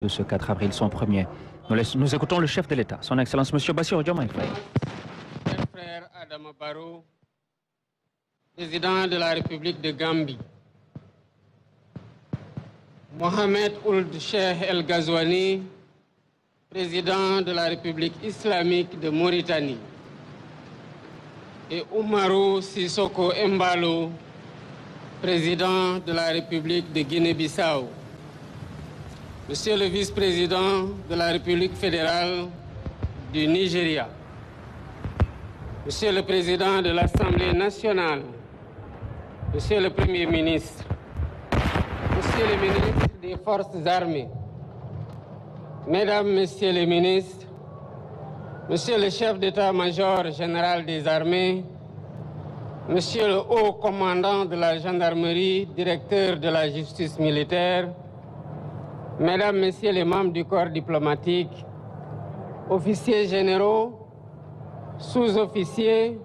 de ce 4 avril, son premier. Nous écoutons le chef de l'État, son Excellence M. Bassirou Diomaye Faye. Cher frère Adama Barrow, président de la République de Gambie, Mohamed Ould Cheikh El Ghazouani, président de la République islamique de Mauritanie, et Oumarou Sissoko Embalo, président de la République de Guinée-Bissau, Monsieur le vice-président de la République fédérale du Nigeria, Monsieur le président de l'Assemblée nationale, Monsieur le Premier ministre, Monsieur le ministre des Forces armées, Mesdames, Messieurs les ministres, Monsieur le chef d'état-major général des armées, Monsieur le haut commandant de la gendarmerie, directeur de la justice militaire, Mesdames, Messieurs les membres du corps diplomatique, officiers généraux, sous-officiers,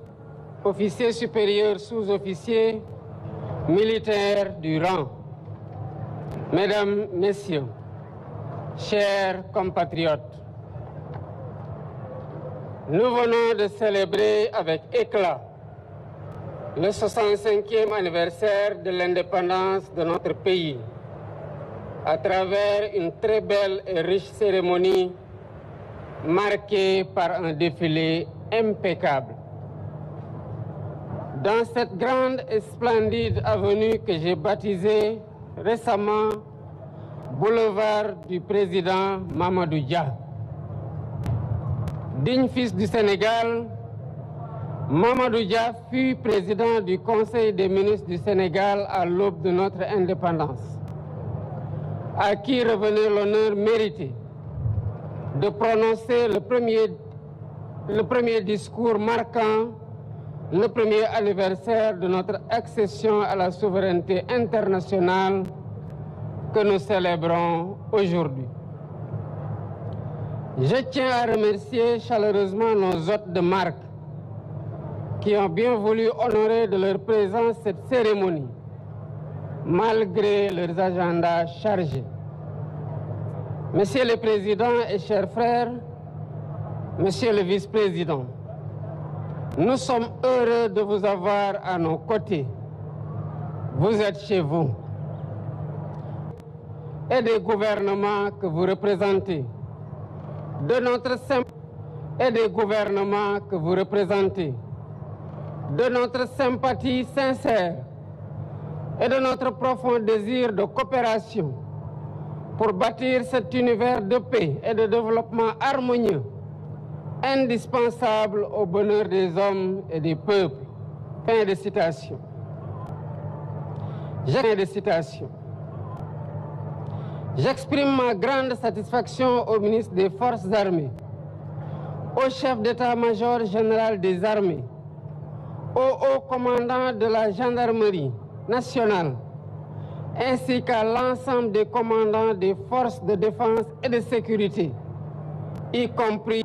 officiers supérieurs, sous-officiers, militaires du rang, Mesdames, Messieurs, chers compatriotes, nous venons de célébrer avec éclat le 65e anniversaire de l'indépendance de notre pays à travers une très belle et riche cérémonie marquée par un défilé impeccable. Dans cette grande et splendide avenue que j'ai baptisée récemment Boulevard du président Mamadou Dia. Digne fils du Sénégal, Mamadou Dia fut président du Conseil des ministres du Sénégal à l'aube de notre indépendance, à qui revenait l'honneur mérité de prononcer le premier discours marquant le premier anniversaire de notre accession à la souveraineté internationale que nous célébrons aujourd'hui. Je tiens à remercier chaleureusement nos hôtes de marque qui ont bien voulu honorer de leur présence cette cérémonie, malgré leurs agendas chargés. Monsieur le Président et chers frères, Monsieur le Vice-président, nous sommes heureux de vous avoir à nos côtés. Vous êtes chez vous. Et des gouvernements que vous représentez, de notre sympathie sincère et de notre profond désir de coopération pour bâtir cet univers de paix et de développement harmonieux, indispensable au bonheur des hommes et des peuples. Fin de citation. J'exprime ma grande satisfaction au ministre des Forces armées, au chef d'état-major général des armées, au haut commandant de la gendarmerie nationale, ainsi qu'à l'ensemble des commandants des forces de défense et de sécurité, y compris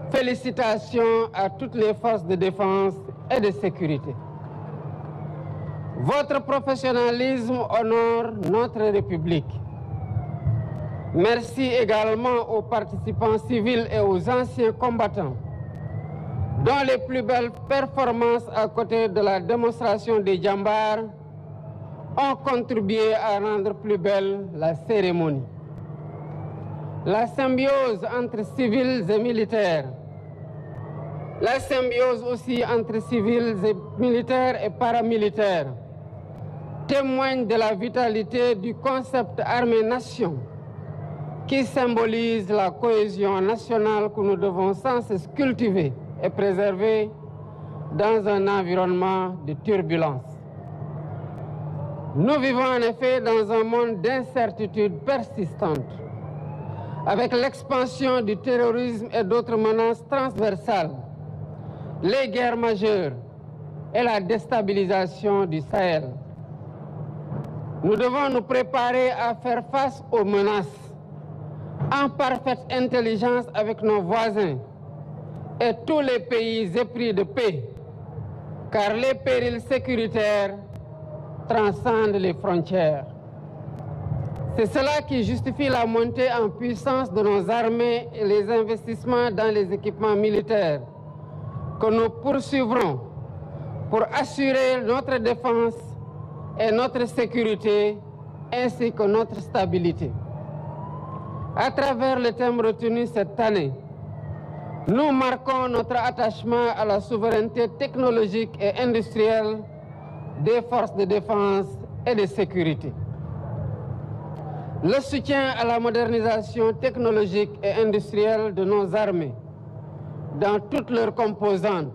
félicitations à toutes les forces de défense et de sécurité. Votre professionnalisme honore notre République. Merci également aux participants civils et aux anciens combattants, dont les plus belles performances à côté de la démonstration des djambars ont contribué à rendre plus belle la cérémonie. La symbiose entre civils et militaires, la symbiose aussi entre civils et militaires et paramilitaires témoigne de la vitalité du concept armée-nation qui symbolise la cohésion nationale que nous devons sans cesse cultiver et préserver dans un environnement de turbulence. Nous vivons en effet dans un monde d'incertitude persistante, avec l'expansion du terrorisme et d'autres menaces transversales, les guerres majeures et la déstabilisation du Sahel. Nous devons nous préparer à faire face aux menaces en parfaite intelligence avec nos voisins et tous les pays épris de paix, car les périls sécuritaires transcendent les frontières. C'est cela qui justifie la montée en puissance de nos armées et les investissements dans les équipements militaires que nous poursuivrons pour assurer notre défense et notre sécurité ainsi que notre stabilité. À travers le thème retenu cette année, nous marquons notre attachement à la souveraineté technologique et industrielle des forces de défense et de sécurité. Le soutien à la modernisation technologique et industrielle de nos armées, dans toutes leurs composantes,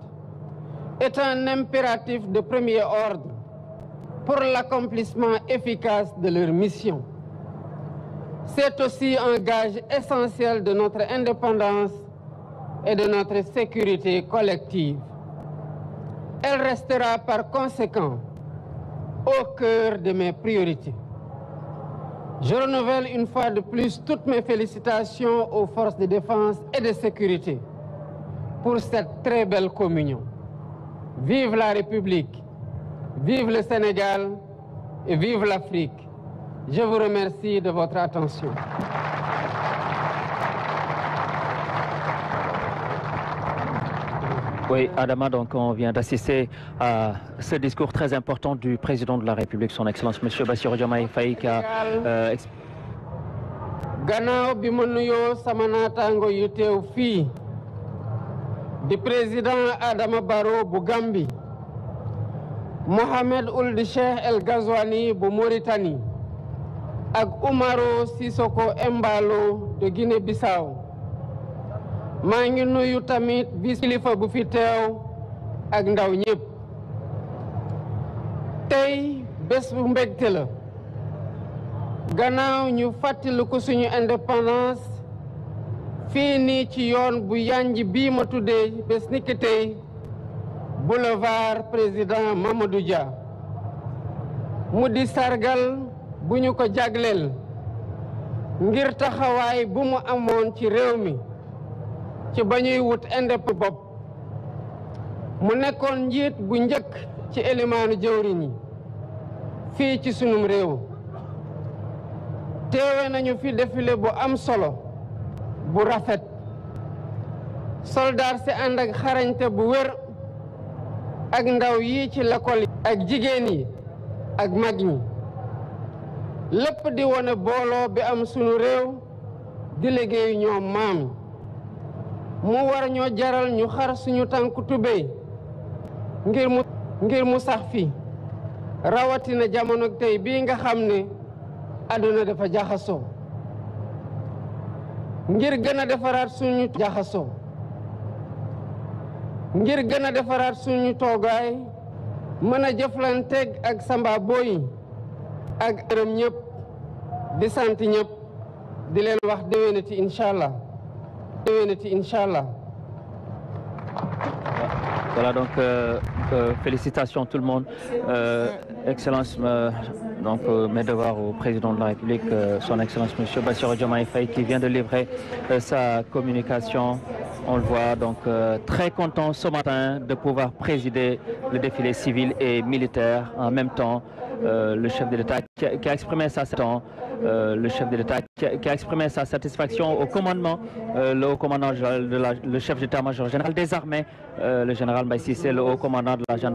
est un impératif de premier ordre pour l'accomplissement efficace de leur mission. C'est aussi un gage essentiel de notre indépendance et de notre sécurité collective. Elle restera par conséquent au cœur de mes priorités. Je renouvelle une fois de plus toutes mes félicitations aux forces de défense et de sécurité pour cette très belle communion. Vive la République, vive le Sénégal et vive l'Afrique. Je vous remercie de votre attention. Oui, Adama, donc on vient d'assister à ce discours très important du président de la République, son Excellence M. Bassirou Diomaye Faye, qui a gannaaw bi ma nuyoo sama naataango yu teew fii di président Adama Barrow bu Gambie, Mohamed Ould Cheikh El Ghazouani bu Mauritanie ak Umaro Sissoko Embalo de Guinée-Bissau. maa ngi nuyu tamit vice kilifa bu fi teew ak ndaw ñëpp. tey bés bu mbégte la gannaaw ñu fàttaliku suñu indépendance fii nii ci yoon bu yanj bii ma tuddee bés ni ki tey boulevard président Mamadou Dia mu di sargal bu ñu ko jagleel ngir taxawaay bu mu amoon ci réew mi ci ba ñuy wut indépendance bopp. mu nekkoon njiit bu njëkk ci élimaanu jëwriñ yi fii ci sunum réew. teewe nañu fi défilé bu am solo bu rafet. soldaar si ànd ak xarañte bu wér ak ndaw yi ci l'école yi ak jigéen yi ak mag ñi. lépp di wone booloo bi am sunu réew di liggéey ñoom maam. mu war ñoo jaral ñu xar suñu tànku tubéy ngir mu sax fi rawatina jamono tey bii nga xam ne àdduna dafa jaxasoo. ngir gën a defaraat suñu jaxasoo. ngir gën a defaraat suñu toogaay mën a jëflanteeg ak samba boy ak gërëm ñëpp di sant ñëpp di leen wax déwénati incha allah. Voilà donc félicitations tout le monde. Excellence, donc mes devoirs au président de la République, son Excellence M. Bassirou Diomaye Faye, qui vient de livrer sa communication. On le voit donc très content ce matin de pouvoir présider le défilé civil et militaire en même temps. Le chef de l'État qui a exprimé sa satisfaction au commandement, le haut commandant le chef d'état-major général des armées, le général Mbaye Cissé, le haut commandant de la gendarmerie.